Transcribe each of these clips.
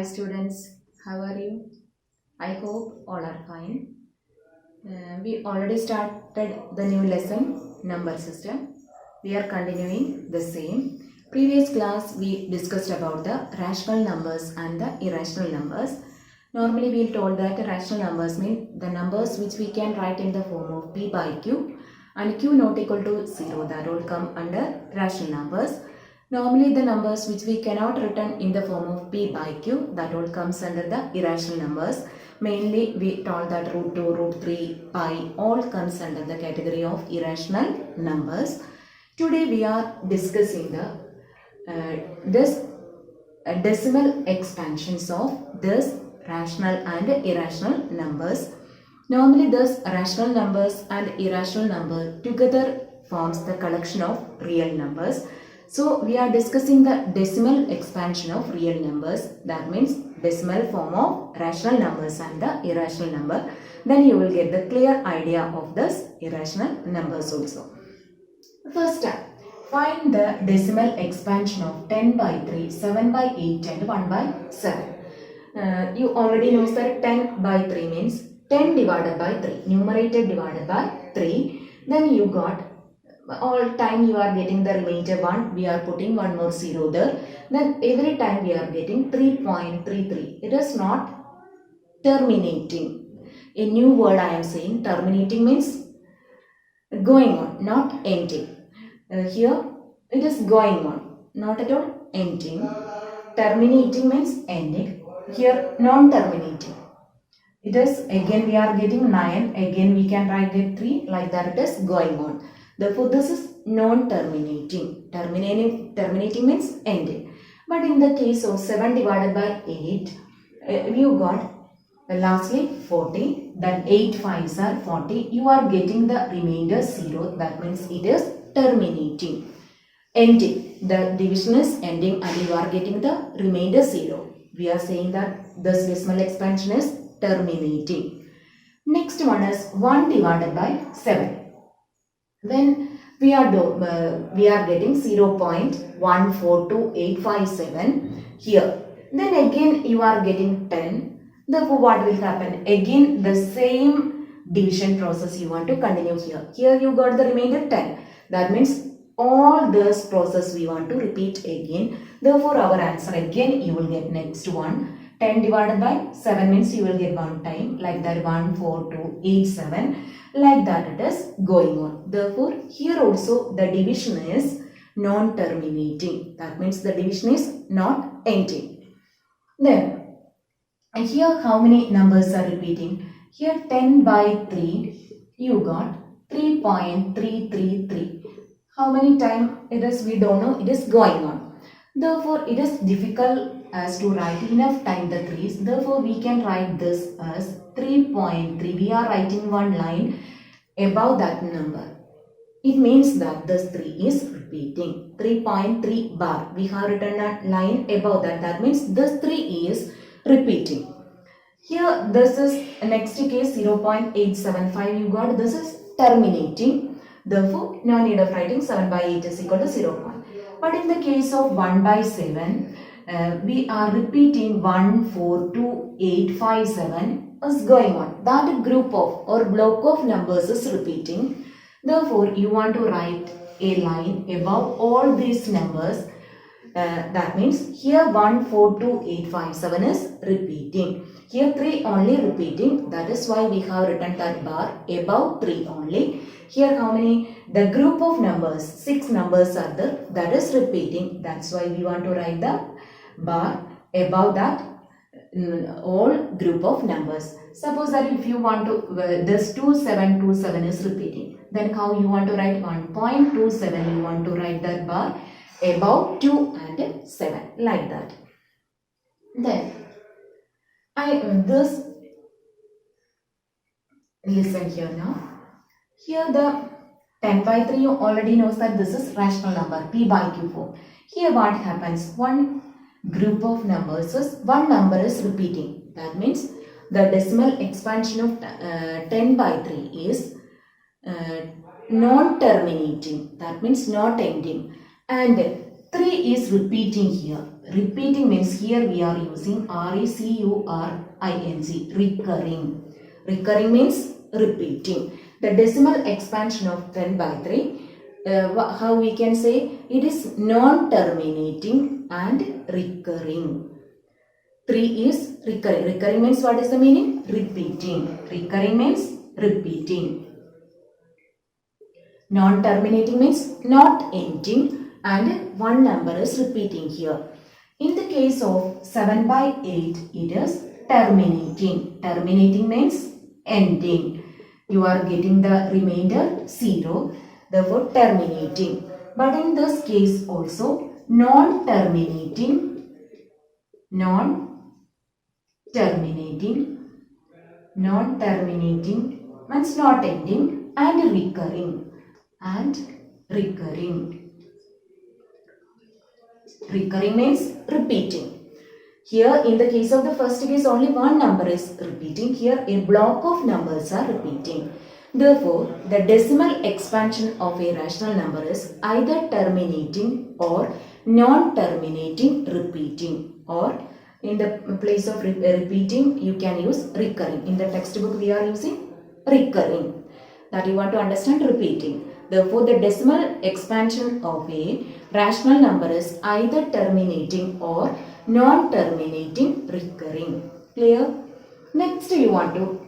Hi students, how are you? I hope all are fine. We already started the new lesson, number system. We are continuing the same. Previous class we discussed about the rational numbers and the irrational numbers. Normally we told that rational numbers mean the numbers which we can write in the form of p by q and q not equal to 0, that will come under rational numbers. Normally the numbers which we cannot written in the form of p by q, that all comes under the irrational numbers. Mainly we told that root 2, root 3, pi all comes under the category of irrational numbers. Today we are discussing the this decimal expansions of this rational and irrational numbers. Normally this rational numbers and irrational number together forms the collection of real numbers. So we are discussing the decimal expansion of real numbers. That means decimal form of rational numbers and the irrational number. Then you will get the clear idea of this irrational numbers also. First step, find the decimal expansion of 10 by 3, 7 by 8 and 1 by 7. You already know that 10 by 3 means 10 divided by 3, numerator divided by 3. Then you got all time you are getting the remainder 1, we are putting one more 0 there. Then every time we are getting 3.33. It is not terminating. A new word I am saying, terminating means going on, not ending. Here it is going on, not at all ending. Terminating means ending. Here non-terminating. It is again we are getting 9, again we can write it 3, like that it is going on. Therefore this is non-terminating. Terminating means ending. But in the case of 7 divided by 8, you got lastly 40, then 8 5s are 40. You are getting the remainder 0, that means it is terminating. Ending, the division is ending and you are getting the remainder 0. We are saying that this decimal expansion is terminating. Next one is 1 divided by 7. When we are getting 0.142857 here. Then again you are getting 10. Therefore what will happen? Again the same division process you want to continue here. Here you got the remainder 10. That means all this process we want to repeat again. Therefore our answer again you will get next one. 10 divided by 7 means you will get one time, like that 14287, like that it is going on. Therefore here also the division is non-terminating. That means the division is not ending. Then here how many numbers are repeating? Here 10 by 3 you got 3.333. How many times it is we don't know, it is going on. Therefore it is difficult as to write enough time the 3's. Therefore we can write this as 3.3. We are writing one line above that number. It means that this 3 is repeating. 3.3 bar. We have written a line above that. That means this 3 is repeating. Here this is next case 0.875 you got. This is terminating. Therefore no need of writing 7 by 8 is equal to 0. But in the case of 1 by 7, we are repeating 14287 is going on. That group of or block of numbers is repeating. Therefore you want to write a line above all these numbers. That means here 142857 is repeating. Here 3 only repeating. That is why we have written that bar above 3 only. Here how many? The group of numbers, 6 numbers are there, that is repeating. That's why we want to write the bar above that all group of numbers. Suppose that if you want to, this 2727 is repeating. Then how you want to write 1.27? You want to write that bar above 2 and 7, like that. Then listen here now. Here the 10 by 3 you already knows that this is rational number, p by q form. Here what happens? One group of numbers is one number is repeating. That means the decimal expansion of 10 by 3 is non-terminating. That means not ending. And 3 is repeating here. Repeating means here we are using RECURING, recurring. Recurring means repeating. The decimal expansion of 10 by 3, how we can say it is non-terminating and recurring. 3 is recurring. Recurring means what is the meaning? Repeating. Recurring means repeating. Non-terminating means not ending, and one number is repeating here. In the case of 7 by 8, it is terminating. Terminating means ending. You are getting the remainder 0, therefore terminating. But in this case also non-terminating means not ending, and recurring. Recurring means repeating. Here in the case of the first case only one number is repeating. Here a block of numbers are repeating. Therefore, the decimal expansion of a rational number is either terminating or non-terminating repeating, or in the place of repeating you can use recurring. In the textbook we are using recurring. That you want to understand repeating. Therefore, the decimal expansion of a rational number is either terminating or non-terminating recurring. Clear? Next you want to,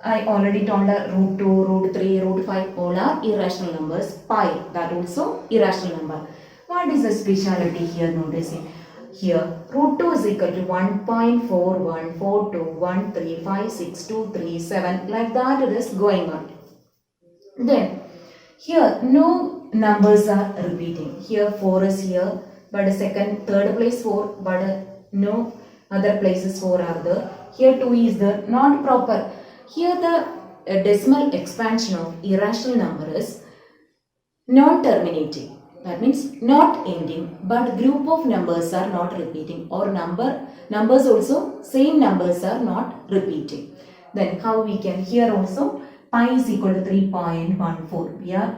I already told root 2, root 3, root 5 all are irrational numbers. Pi, that also irrational number. What is the speciality here? Noticing here root 2 is equal to 1.4142135623 like that it is going on. Then here no numbers are repeating. Here 4 is here, but third place 4, but no other places 4 are there. Here 2 is there, not proper. Here the decimal expansion of irrational number is non-terminating. That means not ending, but group of numbers are not repeating, or numbers also same numbers are not repeating. Then how we can, here also pi is equal to 3.14. We are,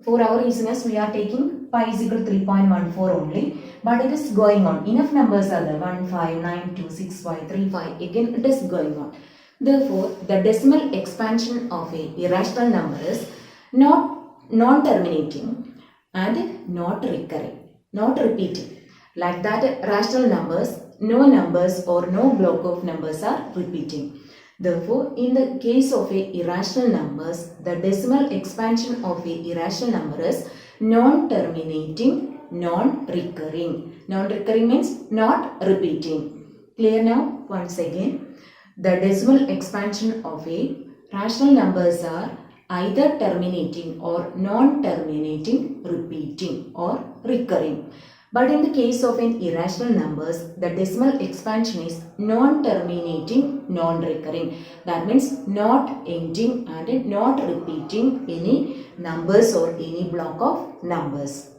for our easiness we are taking pi is equal to 3.14 only, but it is going on. Enough numbers are there, 1, 5, 9, 2, 6, 5, 3, 5. Again it is going on. Therefore, the decimal expansion of a irrational number is non-terminating and not recurring, not repeating. Like that, rational numbers, no numbers or no block of numbers are repeating. Therefore, in the case of a irrational numbers, the decimal expansion of a irrational number is non-terminating, non-recurring. Non-recurring means not repeating. Clear now? Once again, the decimal expansion of a rational numbers are either terminating or non-terminating, repeating or recurring. But in the case of an irrational numbers, the decimal expansion is non-terminating, non-recurring. That means not ending and not repeating any numbers or any block of numbers.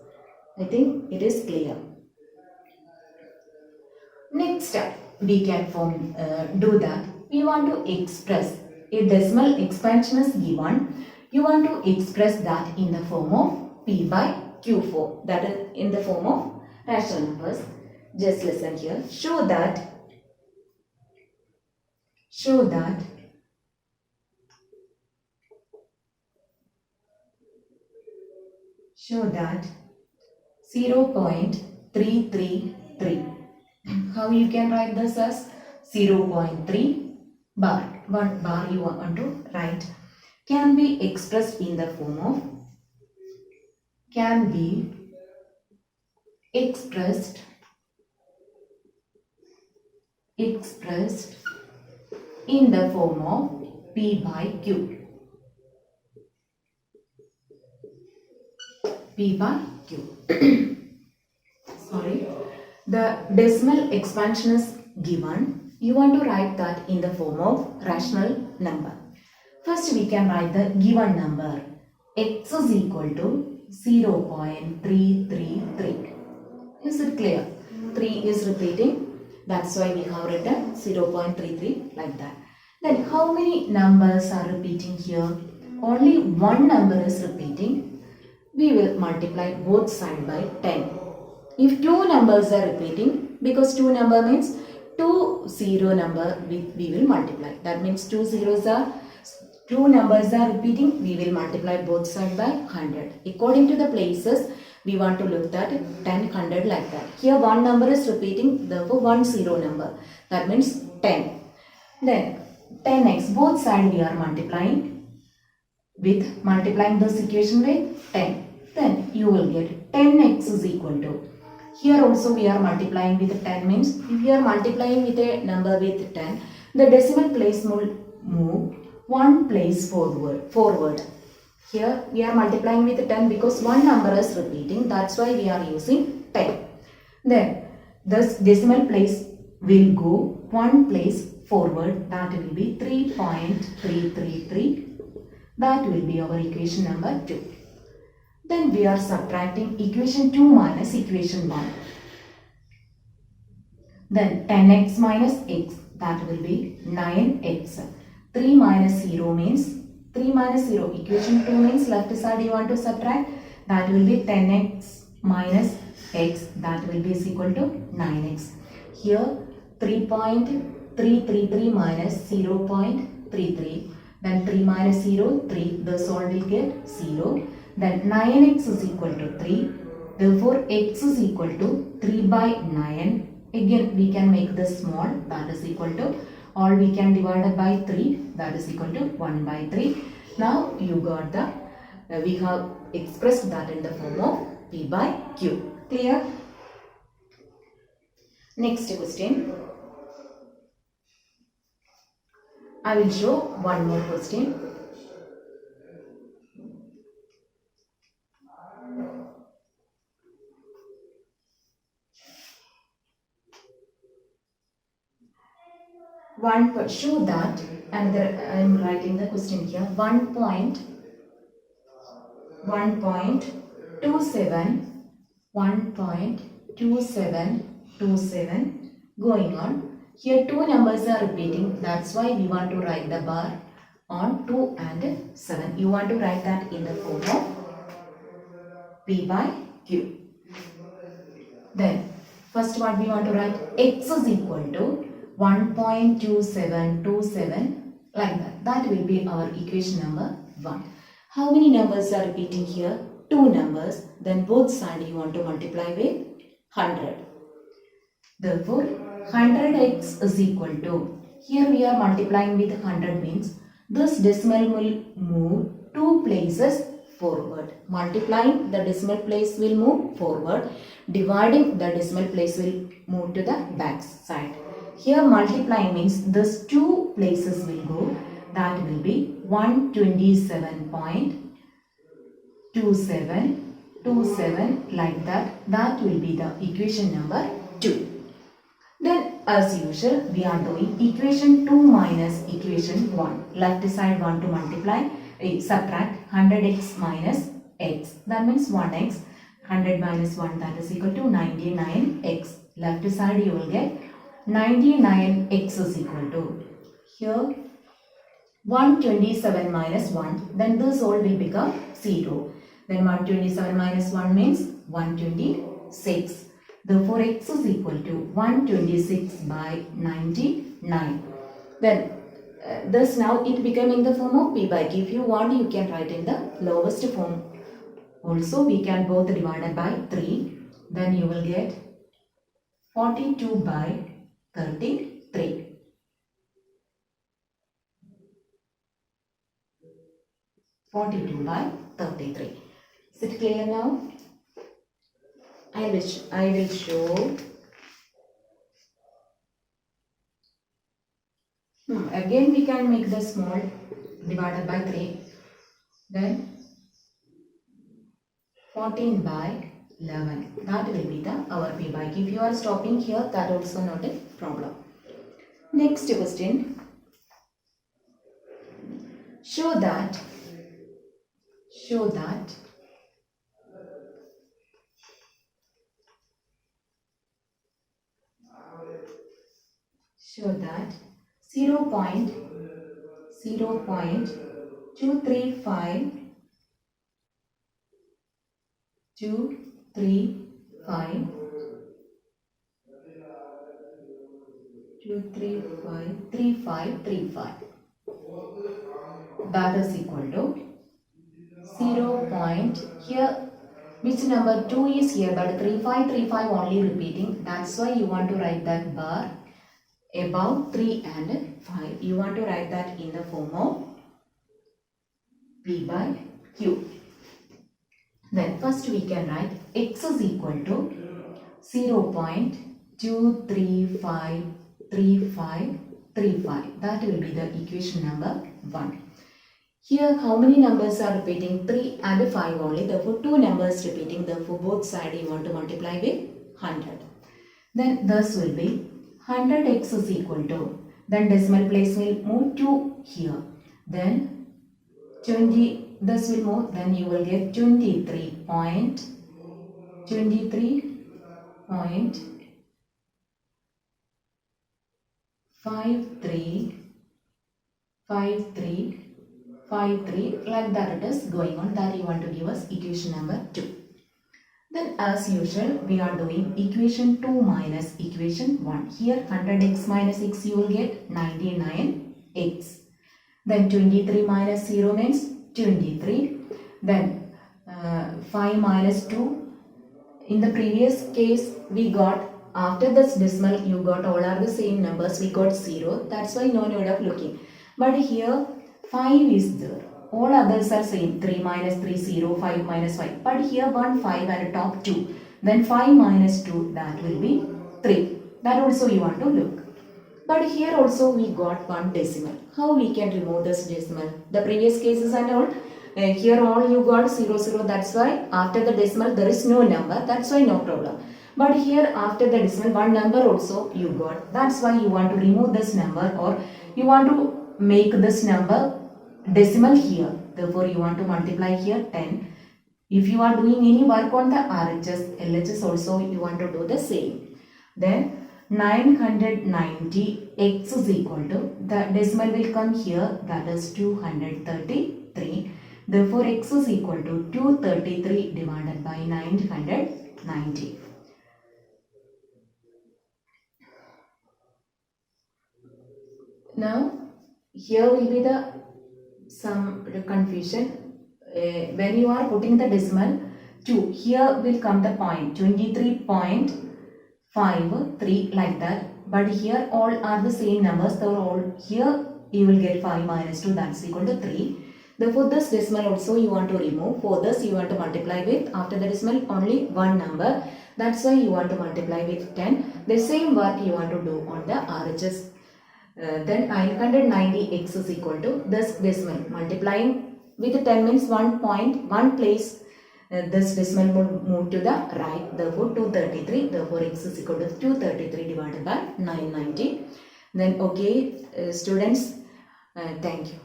I think it is clear. Next step, we can do that. We want to express a decimal expansion is given. You want to express that in the form of P by Q form. That is in the form of rational numbers. Just listen here. Show that 0.333. How you can write this as 0.3 bar. 1 bar you want to write. Can be expressed in the form of, can be expressed in the form of P by Q. P by Q. Sorry. The decimal expansion is given. You want to write that in the form of rational number. First we can write the given number. X is equal to 0.333. Is it clear? 3 is repeating. That's why we have written 0.33 like that. Then how many numbers are repeating here? Only one number is repeating. We will multiply both sides by 10. If two numbers are repeating, because two number means two zero number we will multiply. That means two numbers are repeating, we will multiply both sides by 100. According to the places, we want to look at 10, 100 like that. Here one number is repeating, therefore one zero number. That means 10. Then 10x, both sides we are multiplying this equation with 10. Then you will get 10x is equal to, here also we are multiplying with 10 means, if you are multiplying with a number with 10, the decimal place will move one place forward. Here we are multiplying with 10 because one number is repeating, that's why we are using 10. Then this decimal place will go one place forward, that will be 3.333. That will be our equation number 2. Then we are subtracting equation 2 minus equation 1. Then 10x minus x, that will be 9x. 3 minus 0 means 3 minus 0. Equation 2 means left side you want to subtract. That will be 10x minus x, that will be is equal to 9x. Here 3.333 minus 0.33. Then 3 minus 0, 3. This all will get 0. Then 9x is equal to 3. Therefore, x is equal to 3 by 9. Again, we can make this small. That is equal to, or we can divide it by 3. That is equal to 1 by 3. Now, you got the, we have expressed that in the form of P by Q. Clear? Next question. I will show one more question. Show that, and I am writing the question here, 1.27 going on. Here two numbers are repeating, that's why we want to write the bar on 2 and 7. You want to write that in the form of P by Q. Then first what we want to write, x is equal to 1.2727 like that. That will be our equation number 1. How many numbers are repeating here? Two numbers. Then both sides you want to multiply with 100. Therefore, 100x is equal to, here we are multiplying with 100 means this decimal will move two places forward. Multiplying, the decimal place will move forward. Dividing, the decimal place will move to the back side. Here multiplying means this two places will go. That will be 127.2727 like that. That will be the equation number 2. Then as usual we are doing equation 2 minus equation 1. Left side want to multiply, subtract 100x minus x. That means 1x. 100 minus 1, that is equal to 99x. Left side you will get 99x is equal to, here 127 minus 1. Then this all will become 0. Then 127 minus 1 means 126. Therefore, x is equal to 126 by 99. Then this now it became in the form of P by Q. If you want, you can write in the lowest form. Also, we can both divide it by 3. Then you will get 42 by 33. 42 by 33. Is it clear now? I will show. Again we can make the small, divided by 3. Then 14 by 11. That will be our P by Q. If you are stopping here, that also not a problem. Next question. Show that show that 0.235 2353535. That is equal to 0 point here. Which number 2 is here, but 3535 only repeating. That's why you want to write that bar above 3 and 5. You want to write that in the form of P by Q. Then first we can write x is equal to 0.2353535. That will be the equation number 1. Here how many numbers are repeating? 3 and 5 only. Therefore 2 numbers repeating. Therefore both sides you want to multiply with 100. Then this will be 100x is equal to, then decimal place will move to here. Then 20, this will move, then you will get 23.53 like that it is going on. That you want to give us equation number 2. Then as usual we are doing equation 2 minus equation 1. Here 100x minus x you will get 99x. Then 23 minus 0 means 23. Then 5 minus 2. In the previous case we got, after this decimal you got all are the same numbers, we got 0. That's why no need of looking. But here 5 is there. All others are same. 3 minus 3, 0, 5 minus 5. But here 1, 5 and top 2. Then 5 minus 2, that will be 3. That also you want to look. But here also we got one decimal. How we can remove this decimal? The previous cases and all, here all you got 0, 0. That's why after the decimal there is no number. That's why no problem. But here after the decimal one number also you got. That's why you want to remove this number, or you want to make this number decimal here. Therefore you want to multiply here 10. If you are doing any work on the RHS, LHS also you want to do the same. Then 990x is equal to, the decimal will come here, that is 233. Therefore x is equal to 233 divided by 990. Now here will be the some confusion. When you are putting the decimal 2, here will come the point 23.53 like that. But here all are the same numbers. So all here you will get 5 minus 2, that's equal to 3. Therefore this decimal also you want to remove. For this you want to multiply with, after the decimal only one number. That's why you want to multiply with 10. The same work you want to do on the RHS. Then 990x is equal to this decimal. Multiplying with 10 means 1 point, 1 place. This decimal will move to the right. Therefore 233. Therefore x is equal to 233 divided by 990. Then okay students, thank you.